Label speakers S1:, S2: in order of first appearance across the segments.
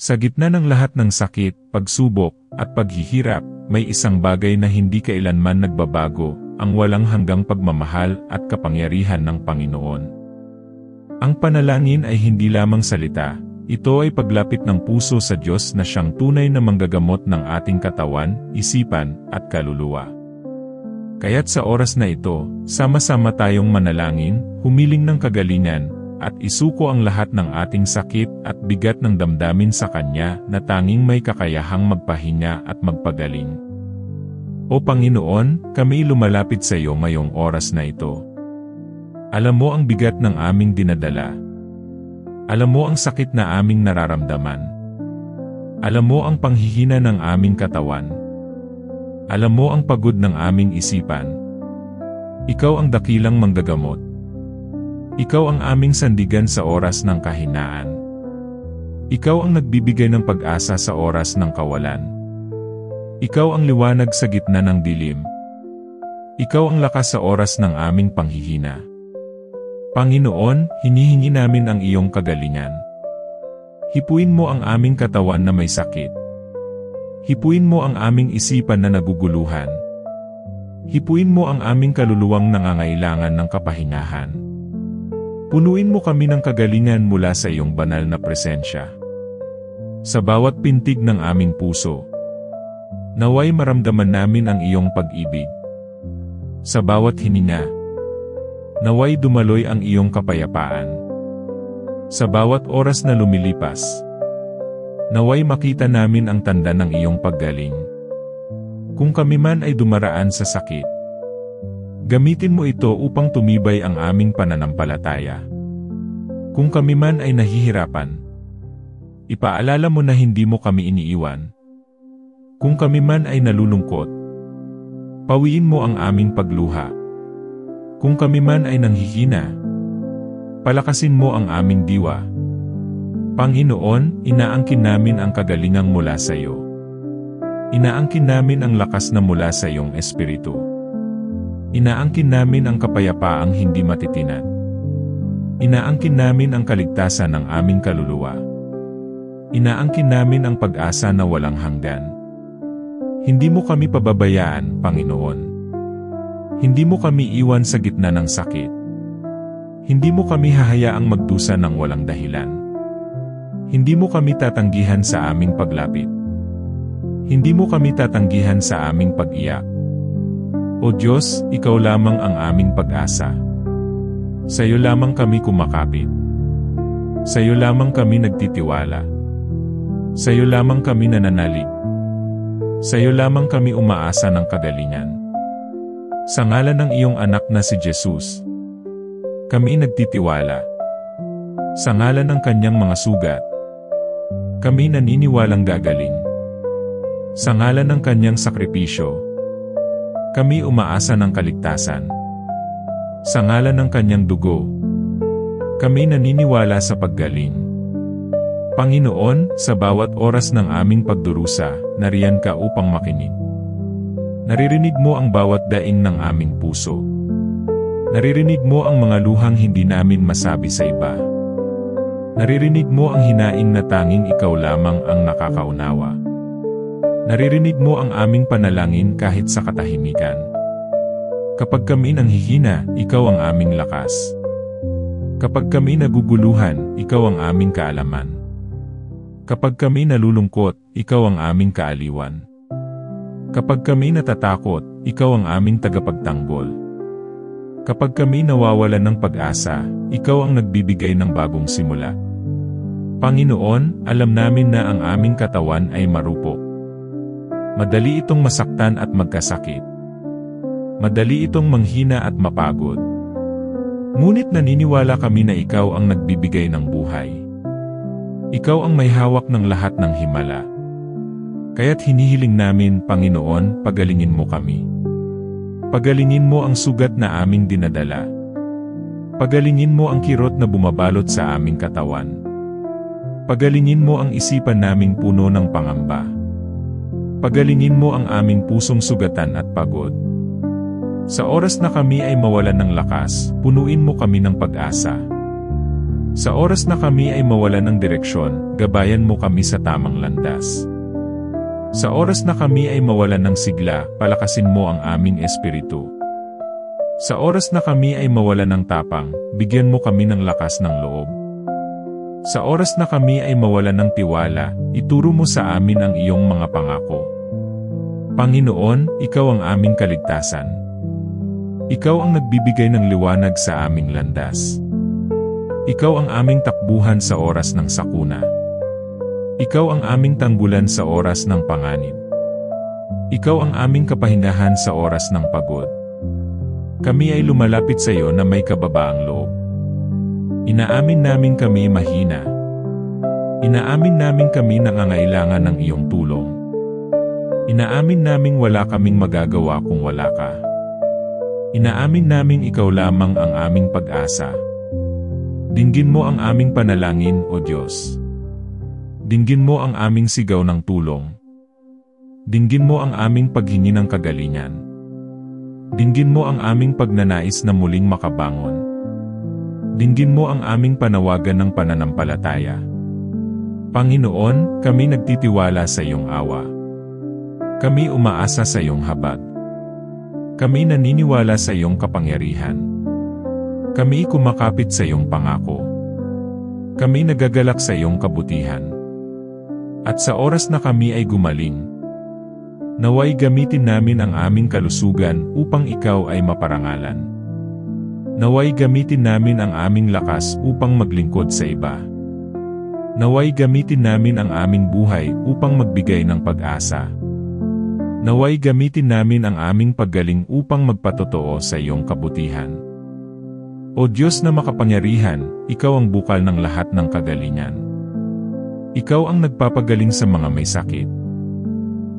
S1: Sa gitna ng lahat ng sakit, pagsubok, at paghihirap, may isang bagay na hindi kailanman nagbabago, ang walang hanggang pagmamahal at kapangyarihan ng Panginoon. Ang panalangin ay hindi lamang salita, ito ay paglapit ng puso sa Diyos na siyang tunay na manggagamot ng ating katawan, isipan, at kaluluwa. Kaya't sa oras na ito, sama-sama tayong manalangin, humiling ng kagalingan, at isuko ang lahat ng ating sakit at bigat ng damdamin sa Kanya na tanging may kakayahang magpahinga at magpagaling. O Panginoon, kami lumalapit sa iyo ngayong oras na ito. Alam mo ang bigat ng aming dinadala. Alam mo ang sakit na aming nararamdaman. Alam mo ang panghihina ng aming katawan. Alam mo ang pagod ng aming isipan. Ikaw ang dakilang manggagamot. Ikaw ang aming sandigan sa oras ng kahinaan. Ikaw ang nagbibigay ng pag-asa sa oras ng kawalan. Ikaw ang liwanag sa gitna ng dilim. Ikaw ang lakas sa oras ng aming panghihina. Panginoon, hinihingi namin ang iyong kagalingan. Hipuin mo ang aming katawan na may sakit. Hipuin mo ang aming isipan na naguguluhan. Hipuin mo ang aming kaluluwang nangangailangan ng kapahingahan. Punuin mo kami ng kagalingan mula sa iyong banal na presensya. Sa bawat pintig ng aming puso, naway maramdaman namin ang iyong pag-ibig. Sa bawat hininga, naway dumaloy ang iyong kapayapaan. Sa bawat oras na lumilipas, naway makita namin ang tanda ng iyong paggaling. Kung kami man ay dumaraan sa sakit, gamitin mo ito upang tumibay ang aming pananampalataya. Kung kami man ay nahihirapan, ipaalala mo na hindi mo kami iniiwan. Kung kami man ay nalulungkot, pawiin mo ang aming pagluha. Kung kami man ay nanghihina, palakasin mo ang aming diwa. Panginoon, inaangkin namin ang kagalingang mula sa iyo. Inaangkin namin ang lakas na mula sa iyong Espiritu. Inaangkin namin ang kapayapaang hindi matitinag. Inaangkin namin ang kaligtasan ng aming kaluluwa. Inaangkin namin ang pag-asa na walang hanggan. Hindi mo kami pababayaan, Panginoon. Hindi mo kami iwan sa gitna ng sakit. Hindi mo kami hahayaang magdusa ng walang dahilan. Hindi mo kami tatanggihan sa aming paglapit. Hindi mo kami tatanggihan sa aming pag-iyak. O Diyos, Ikaw lamang ang aming pag-asa. Sa iyo lamang kami kumakapit. Sa iyo lamang kami nagtitiwala. Sa iyo lamang kami nananalig. Sa iyo lamang kami umaasa ng kagalingan. Sa ngalan ng iyong anak na si Jesus, kami nagtitiwala. Sa ngalan ng kanyang mga sugat, kami naniniwalang gagaling. Sa ngalan ng kanyang sakripisyo, kami umaasa ng kaligtasan. Sa ngalan ng kanyang dugo, kami naniniwala sa paggaling. Panginoon, sa bawat oras ng aming pagdurusa, nariyan ka upang makinig. Naririnig mo ang bawat daing ng aming puso. Naririnig mo ang mga luhang hindi namin masabi sa iba. Naririnig mo ang hinaing na tanging ikaw lamang ang nakakaunawa. Naririnig mo ang aming panalangin kahit sa katahimikan. Kapag kami nanghihina, ikaw ang aming lakas. Kapag kami naguguluhan, ikaw ang aming kaalaman. Kapag kami nalulungkot, ikaw ang aming kaaliwan. Kapag kami natatakot, ikaw ang aming tagapagtanggol. Kapag kami nawawalan ng pag-asa, ikaw ang nagbibigay ng bagong simula. Panginoon, alam namin na ang aming katawan ay marupok. Madali itong masaktan at magkasakit. Madali itong manghina at mapagod. Ngunit naniniwala kami na ikaw ang nagbibigay ng buhay. Ikaw ang may hawak ng lahat ng himala. Kaya't hinihiling namin, Panginoon, pagalingin mo kami. Pagalingin mo ang sugat na aming dinadala. Pagalingin mo ang kirot na bumabalot sa aming katawan. Pagalingin mo ang isipan naming puno ng pangamba. Pagalingin mo ang aming pusong sugatan at pagod. Sa oras na kami ay mawalan ng lakas, punuin mo kami ng pag-asa. Sa oras na kami ay mawalan ng direksyon, gabayan mo kami sa tamang landas. Sa oras na kami ay mawalan ng sigla, palakasin mo ang aming espiritu. Sa oras na kami ay mawalan ng tapang, bigyan mo kami ng lakas ng loob. Sa oras na kami ay mawalan ng tiwala, ituro mo sa amin ang iyong mga pangako. Panginoon, Ikaw ang aming kaligtasan. Ikaw ang nagbibigay ng liwanag sa aming landas. Ikaw ang aming takbuhan sa oras ng sakuna. Ikaw ang aming tanggulan sa oras ng panganib. Ikaw ang aming kapahingahan sa oras ng pagod. Kami ay lumalapit sa iyo na may kababaang loob. Inaamin namin kami mahina. Inaamin namin kami nangangailangan ng iyong tulong. Inaamin naming wala kaming magagawa kung wala ka. Inaamin naming ikaw lamang ang aming pag-asa. Dinggin mo ang aming panalangin, O Diyos. Dinggin mo ang aming sigaw ng tulong. Dinggin mo ang aming paghingi ng kagalingan. Dinggin mo ang aming pagnanais na muling makabangon. Dinggin mo ang aming panawagan ng pananampalataya. Panginoon, kami nagtitiwala sa iyong awa. Kami umaasa sa iyong habag. Kami naniniwala sa iyong kapangyarihan. Kami kumakapit sa iyong pangako. Kami nagagalak sa iyong kabutihan. At sa oras na kami ay gumaling, naway gamitin namin ang aming kalusugan upang ikaw ay maparangalan. Naway gamitin namin ang aming lakas upang maglingkod sa iba. Naway gamitin namin ang aming buhay upang magbigay ng pag-asa. Naway gamitin namin ang aming paggaling upang magpatotoo sa iyong kabutihan. O Diyos na makapangyarihan, Ikaw ang bukal ng lahat ng kagalingan. Ikaw ang nagpapagaling sa mga may sakit.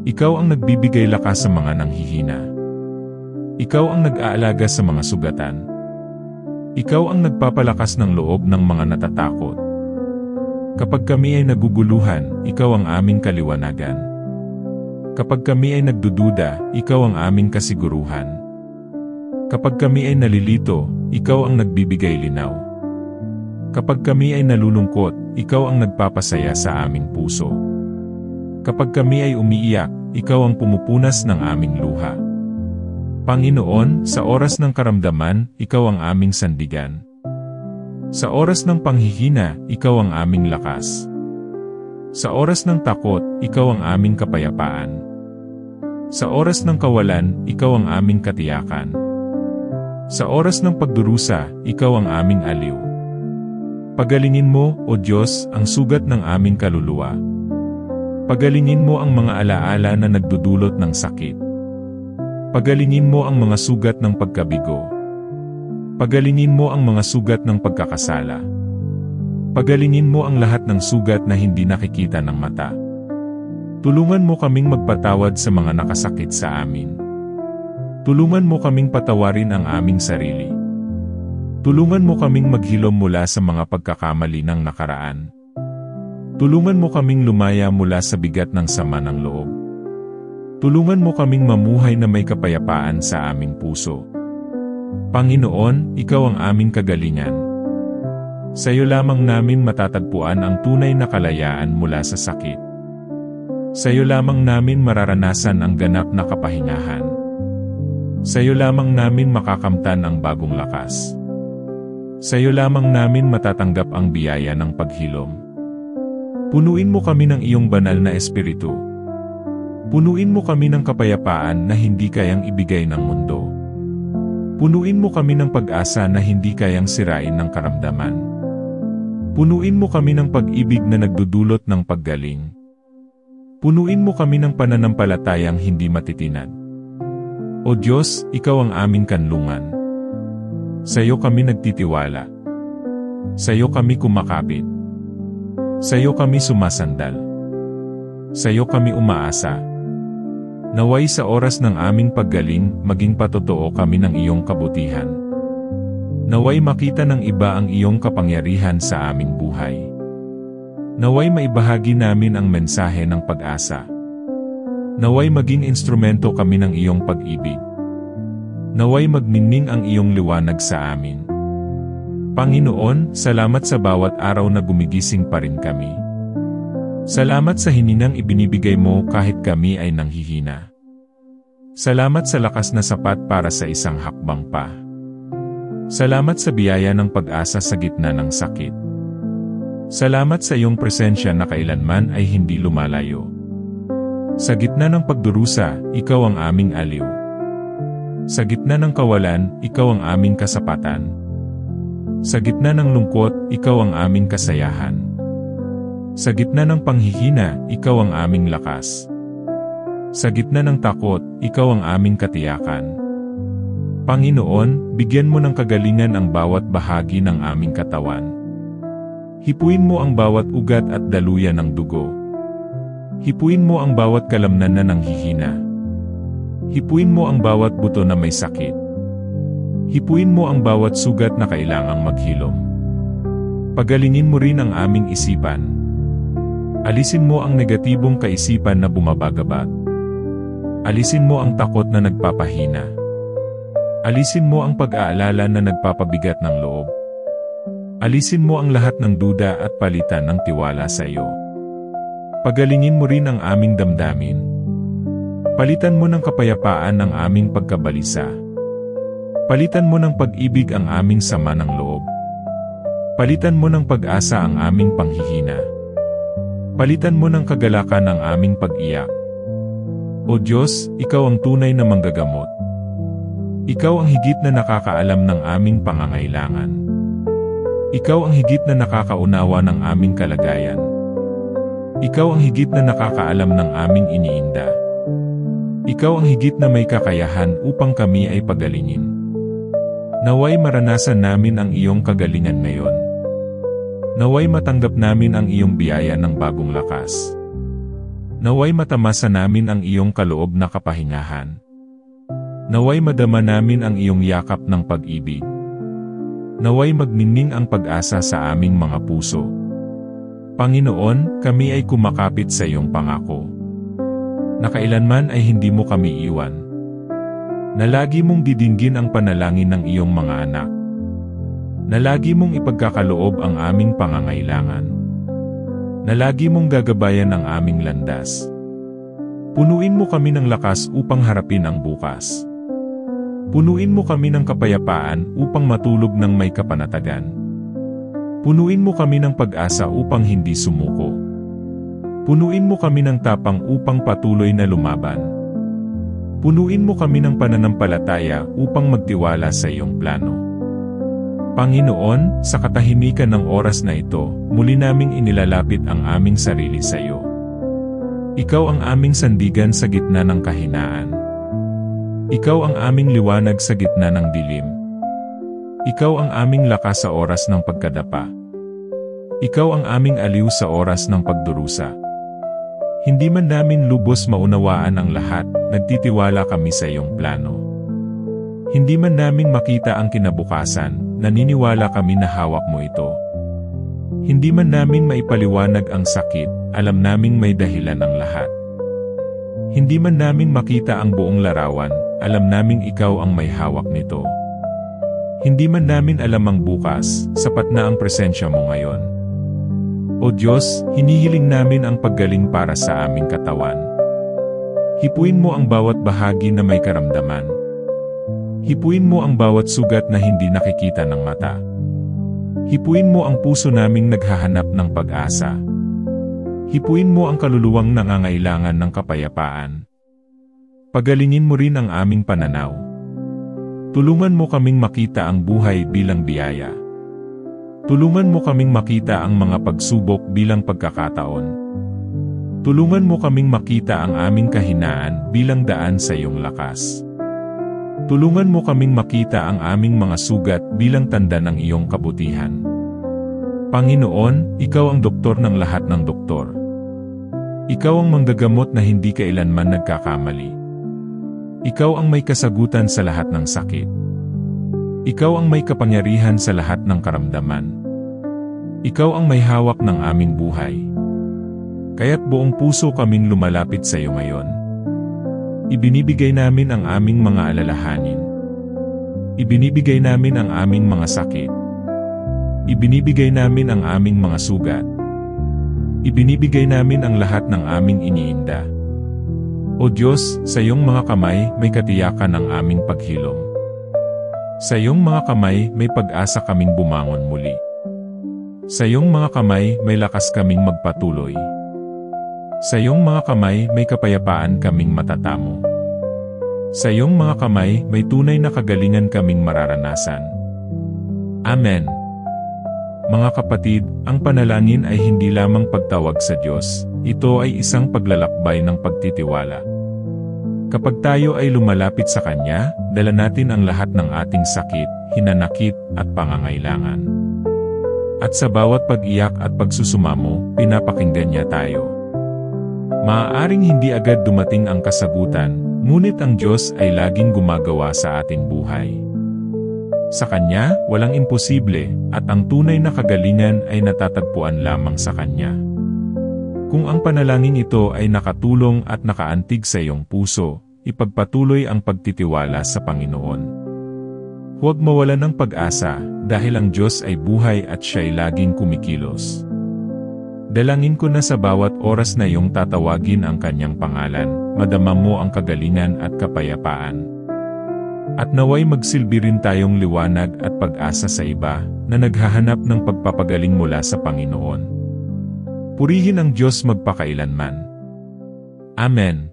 S1: Ikaw ang nagbibigay lakas sa mga nanghihina. Ikaw ang nag-aalaga sa mga sugatan. Ikaw ang nagpapalakas ng loob ng mga natatakot. Kapag kami ay naguguluhan, Ikaw ang aming kaliwanagan. Kapag kami ay nagdududa, Ikaw ang aming kasiguruhan. Kapag kami ay nalilito, Ikaw ang nagbibigay linaw. Kapag kami ay nalulungkot, Ikaw ang nagpapasaya sa aming puso. Kapag kami ay umiiyak, Ikaw ang pumupunas ng aming luha. Panginoon, sa oras ng karamdaman, Ikaw ang aming sandigan. Sa oras ng panghihina, Ikaw ang aming lakas. Sa oras ng takot, Ikaw ang aming kapayapaan. Sa oras ng kawalan, Ikaw ang aming katiyakan. Sa oras ng pagdurusa, Ikaw ang aming aliw. Pagalingin mo, O Diyos, ang sugat ng aming kaluluwa. Pagalingin mo ang mga alaala na nagdudulot ng sakit. Pagalingin mo ang mga sugat ng pagkabigo. Pagalingin mo ang mga sugat ng pagkakasala. Pagalingin mo ang lahat ng sugat na hindi nakikita ng mata. Tulungan mo kaming magpatawad sa mga nakasakit sa amin. Tulungan mo kaming patawarin ang aming sarili. Tulungan mo kaming maghilom mula sa mga pagkakamali ng nakaraan. Tulungan mo kaming lumaya mula sa bigat ng sama ng loob. Tulungan mo kaming mamuhay na may kapayapaan sa aming puso. Panginoon, Ikaw ang aming kagalingan. Sa iyo lamang namin matatagpuan ang tunay na kalayaan mula sa sakit. Sa iyo lamang namin mararanasan ang ganap na kapahingahan. Sa iyo lamang namin makakamtan ang bagong lakas. Sa iyo lamang namin matatanggap ang biyaya ng paghilom. Punuin mo kami ng iyong banal na espiritu. Punuin mo kami ng kapayapaan na hindi kayang ibigay ng mundo. Punuin mo kami ng pag-asa na hindi kayang sirain ng karamdaman. Punuin mo kami ng pag-ibig na nagdudulot ng paggaling. Punuin mo kami ng pananampalatayang hindi matitinag. O Diyos, Ikaw ang aming kanlungan. Sa iyo kami nagtitiwala. Sa iyo kami kumakapit. Sa iyo kami sumasandal. Sa iyo kami umaasa. Naway sa oras ng aming paggaling, maging patotoo kami ng iyong kabutihan. Naway makita ng iba ang iyong kapangyarihan sa aming buhay. Naway maibahagi namin ang mensahe ng pag-asa. Naway maging instrumento kami ng iyong pag-ibig. Naway magninning ang iyong liwanag sa amin. Panginoon, salamat sa bawat araw na gumigising pa rin kami. Salamat sa hininang ibinibigay mo kahit kami ay nanghihina. Salamat sa lakas na sapat para sa isang hakbang pa. Salamat sa biyaya ng pag-asa sa gitna ng sakit. Salamat sa iyong presensya na kailanman ay hindi lumalayo. Sa gitna ng pagdurusa, ikaw ang aming aliw. Sa gitna ng kawalan, ikaw ang aming kasapatan. Sa gitna ng lungkot, ikaw ang aming kasayahan. Sa gitna ng panghihina, ikaw ang aming lakas. Sa gitna ng takot, ikaw ang aming katiyakan. Panginoon, bigyan mo ng kagalingan ang bawat bahagi ng aming katawan. Hipuin mo ang bawat ugat at daluyan ng dugo. Hipuin mo ang bawat kalamnan na nanghihina. Hipuin mo ang bawat buto na may sakit. Hipuin mo ang bawat sugat na kailangang maghilom. Pagalingin mo rin ang aming isipan. Alisin mo ang negatibong kaisipan na bumabagabag. Alisin mo ang takot na nagpapahina. Alisin mo ang pag-aalala na nagpapabigat ng loob. Alisin mo ang lahat ng duda at palitan ng tiwala sa iyo. Pagalingin mo rin ang aming damdamin. Palitan mo ng kapayapaan ang aming pagkabalisa. Palitan mo ng pag-ibig ang aming sama ng loob. Palitan mo ng pag-asa ang aming panghihina. Palitan mo ng kagalakan ang aming pag-iyak. O Diyos, Ikaw ang tunay na manggagamot. Ikaw ang higit na nakakaalam ng aming pangangailangan. Ikaw ang higit na nakakaunawa ng aming kalagayan. Ikaw ang higit na nakakaalam ng aming iniinda. Ikaw ang higit na may kakayahan upang kami ay pagalingin. Naway maranasan namin ang iyong kagalingan ngayon. Naway matanggap namin ang iyong biyaya ng bagong lakas. Naway matamasa namin ang iyong kaloob na kapahingahan. Naway madama namin ang iyong yakap ng pag-ibig. Naway magninning ang pag-asa sa aming mga puso. Panginoon, kami ay kumakapit sa iyong pangako. Na kailanman ay hindi mo kami iwan. Na lagi mong didinggin ang panalangin ng iyong mga anak. Na lagi mong ipagkakaloob ang aming pangangailangan. Na lagi mong gagabayan ang aming landas. Punuin mo kami ng lakas upang harapin ang bukas. Punuin mo kami ng kapayapaan upang matulog ng may kapanatagan. Punuin mo kami ng pag-asa upang hindi sumuko. Punuin mo kami ng tapang upang patuloy na lumaban. Punuin mo kami ng pananampalataya upang magtiwala sa iyong plano. Panginoon, sa katahimikan ng oras na ito, muli naming inilalapit ang aming sarili sa iyo. Ikaw ang aming sandigan sa gitna ng kahinaan. Ikaw ang aming liwanag sa gitna ng dilim. Ikaw ang aming lakas sa oras ng pagkadapa. Ikaw ang aming aliw sa oras ng pagdurusa. Hindi man namin lubos maunawaan ang lahat, nagtitiwala kami sa iyong plano. Hindi man namin makita ang kinabukasan, naniniwala kami na hawak mo ito. Hindi man namin maipaliwanag ang sakit, alam naming may dahilan ang lahat. Hindi man namin makita ang buong larawan, alam naming ikaw ang may hawak nito. Hindi man namin alam ang bukas, sapat na ang presensya mo ngayon. O Diyos, hinihiling namin ang paggaling para sa aming katawan. Hipuin mo ang bawat bahagi na may karamdaman. Hipuin mo ang bawat sugat na hindi nakikita ng mata. Hipuin mo ang puso naming naghahanap ng pag-asa. Hipuin mo ang kaluluwang nangangailangan ng kapayapaan. Pagalingin mo rin ang aming pananaw. Tulungan mo kaming makita ang buhay bilang biyaya. Tulungan mo kaming makita ang mga pagsubok bilang pagkakataon. Tulungan mo kaming makita ang aming kahinaan bilang daan sa iyong lakas. Tulungan mo kaming makita ang aming mga sugat bilang tanda ng iyong kabutihan. Panginoon, Ikaw ang doktor ng lahat ng doktor. Ikaw ang manggagamot na hindi kailanman nagkakamali. Ikaw ang may kasagutan sa lahat ng sakit. Ikaw ang may kapangyarihan sa lahat ng karamdaman. Ikaw ang may hawak ng aming buhay. Kaya't buong puso kaming lumalapit sa iyo ngayon. Ibinibigay namin ang aming mga alalahanin. Ibinibigay namin ang aming mga sakit. Ibinibigay namin ang aming mga sugat. Ibinibigay namin ang lahat ng aming iniinda. O Diyos, sa iyong mga kamay may katiyakan ang aming paghilom. Sa iyong mga kamay may pag-asa kaming bumangon muli. Sa iyong mga kamay may lakas kaming magpatuloy. Sa iyong mga kamay may kapayapaan kaming matatamo. Sa iyong mga kamay may tunay na kagalingan kaming mararanasan. Amen. Mga kapatid, ang panalangin ay hindi lamang pagtawag sa Diyos, ito ay isang paglalakbay ng pagtitiwala. Kapag tayo ay lumalapit sa Kanya, dala natin ang lahat ng ating sakit, hinanakit, at pangangailangan. At sa bawat pag-iyak at pagsusumamo, pinapakinggan niya tayo. Maaaring hindi agad dumating ang kasagutan, ngunit ang Diyos ay laging gumagawa sa ating buhay. Sa Kanya, walang imposible, at ang tunay na kagalingan ay natatagpuan lamang sa Kanya. Kung ang panalangin ito ay nakatulong at nakaantig sa iyong puso, ipagpatuloy ang pagtitiwala sa Panginoon. Huwag mawalan ng pag-asa, dahil ang Diyos ay buhay at siya'y laging kumikilos. Dalangin ko na sa bawat oras na iyong tatawagin ang Kanyang pangalan, madama mo ang kagalingan at kapayapaan. At naway magsilbi rin tayong liwanag at pag-asa sa iba, na naghahanap ng pagpapagaling mula sa Panginoon. Purihin ang Diyos magpakailanman. Amen.